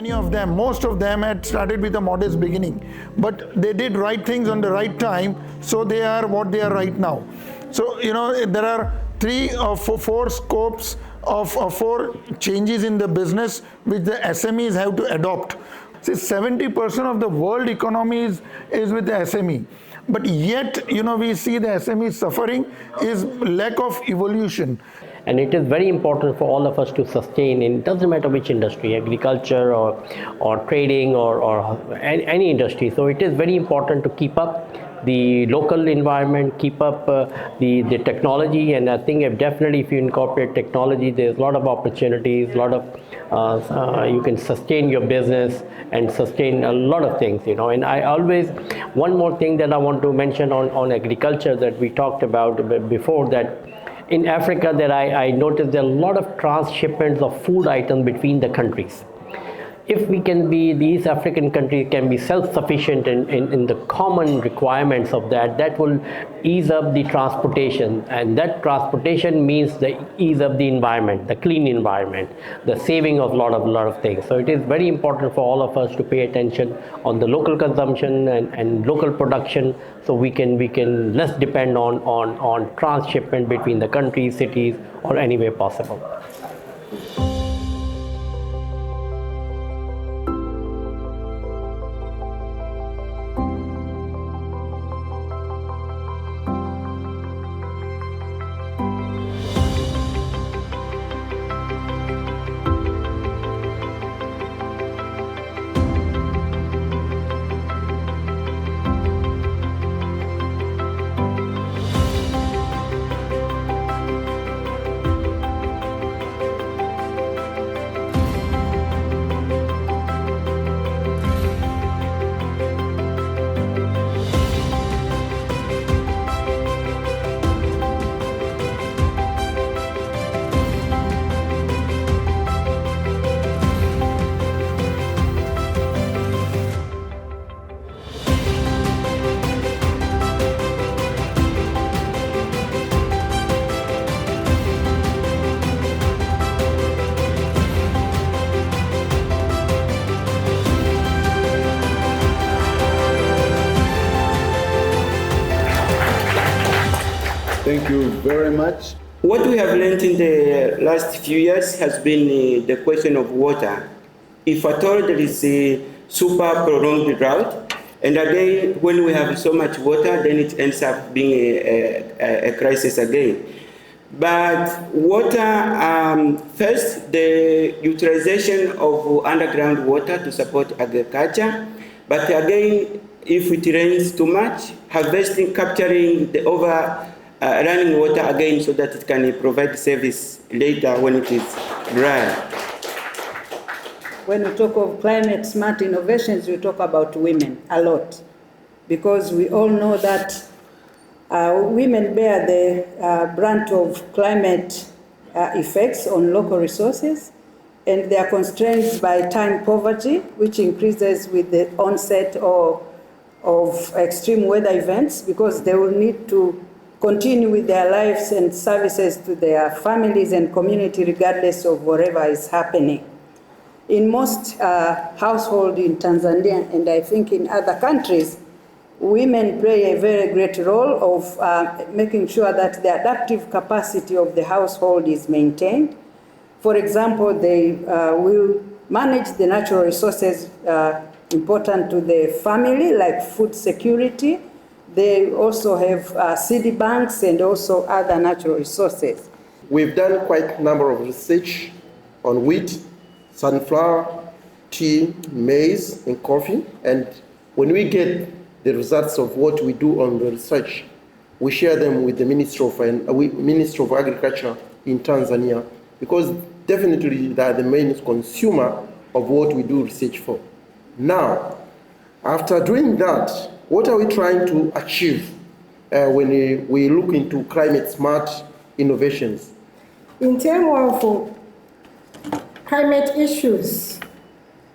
many of them, most of them had started with a modest beginning, but they did right things on the right time, so they are what they are right now. So, there are 3 or 4 scopes of 4 changes in the business which the SMEs have to adopt. See, 70% of the world economy is with the SME. But yet, we see the SME suffering is lack of evolution. And it is very important for all of us to sustain, it doesn't matter which industry, agriculture or trading or any industry. So it is very important to keep up the local environment, keep up the technology. And I think if you incorporate technology, there's a lot of opportunities, a lot of you can sustain your business and sustain a lot of things, And I always, one more thing that I want to mention on agriculture that we talked about before, that in Africa that I noticed there are a lot of transshipments of food items between the countries. If we can be, these African countries can be self-sufficient in the common requirements of that will ease up the transportation, and that transportation means the ease of the environment, the clean environment, the saving of a lot of things. So it is very important for all of us to pay attention on the local consumption and local production, so we can less depend on transshipment between the countries, cities, or any way possible. Thank you very much. What we have learned in the last few years has been the question of water. If at all there is a super prolonged drought, and again, when we have so much water, then it ends up being a crisis again. But water, first, the utilization of underground water to support agriculture. But again, if it rains too much, harvesting, capturing the running water again so that it can provide service later when it is dry. When we talk of climate smart innovations, we talk about women a lot, because we all know that women bear the brunt of climate effects on local resources, and they are constrained by time poverty, which increases with the onset of extreme weather events, because they will need to continue with their lives and services to their families and community regardless of whatever is happening. In most households in Tanzania, and I think in other countries, women play a very great role of making sure that the adaptive capacity of the household is maintained. For example, they will manage the natural resources important to the family, like food security. They also have seed banks and also other natural resources. We've done quite a number of research on wheat, sunflower, tea, maize, and coffee. And when we get the results of what we do on the research, we share them with the Ministry of Agriculture in Tanzania, because definitely they are the main consumer of what we do research for. Now, after doing that, what are we trying to achieve when we look into climate smart innovations? In terms of climate issues,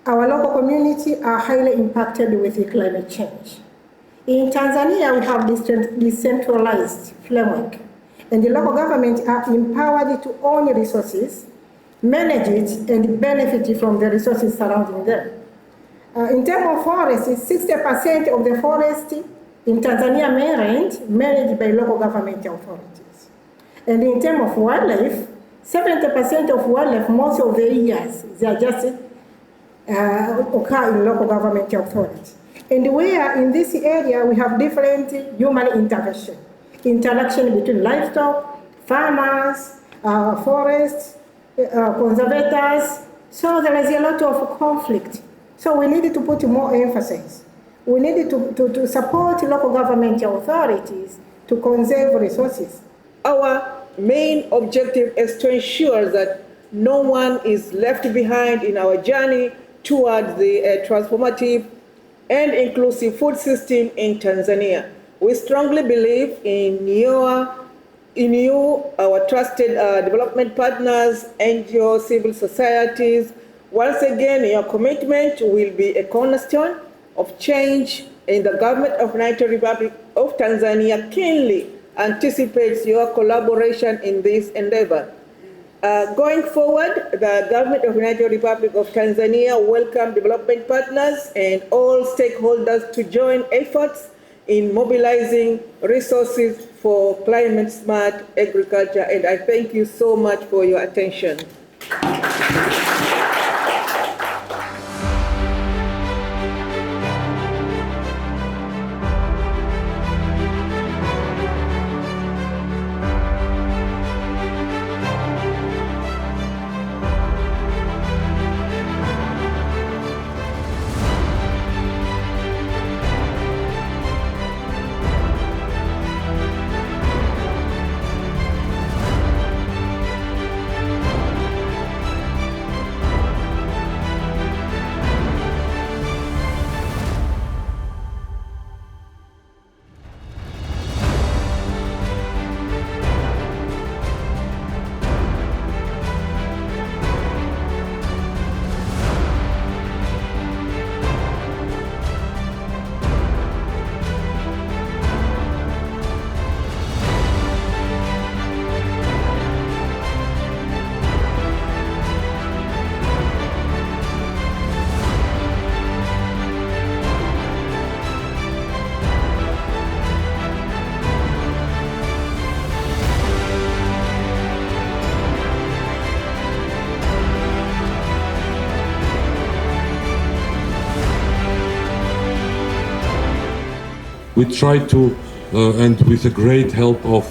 our local community are highly impacted with the climate change. In Tanzania, we have decentralized framework, and the local government are empowered to own resources manage it, and benefit from the resources surrounding them. In terms of forest, 60% of the forest in Tanzania mainland managed by local government authorities. And in terms of wildlife, 70% of wildlife, most of the years, they are just occur in local government authorities. And where in this area we have different human interaction between livestock, farmers, forests, conservators. So there is a lot of conflict. So we needed to put more emphasis. We needed to support local government authorities to conserve resources. Our main objective is to ensure that no one is left behind in our journey towards the transformative and inclusive food system in Tanzania. We strongly believe in you, our trusted development partners, NGOs, civil societies. Once again, your commitment will be a cornerstone of change, and the government of the United Republic of Tanzania keenly anticipates your collaboration in this endeavor. Going forward, the government of the United Republic of Tanzania welcome development partners and all stakeholders to join efforts in mobilizing resources for climate-smart agriculture. And I thank you so much for your attention. We try to, and with the great help of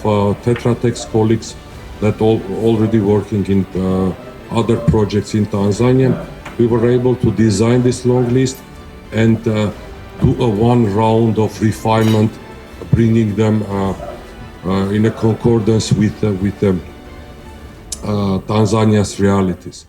Tetra Tech's colleagues that already working in other projects in Tanzania, we were able to design this long list and do a one round of refinement, bringing them in a concordance with Tanzania's realities.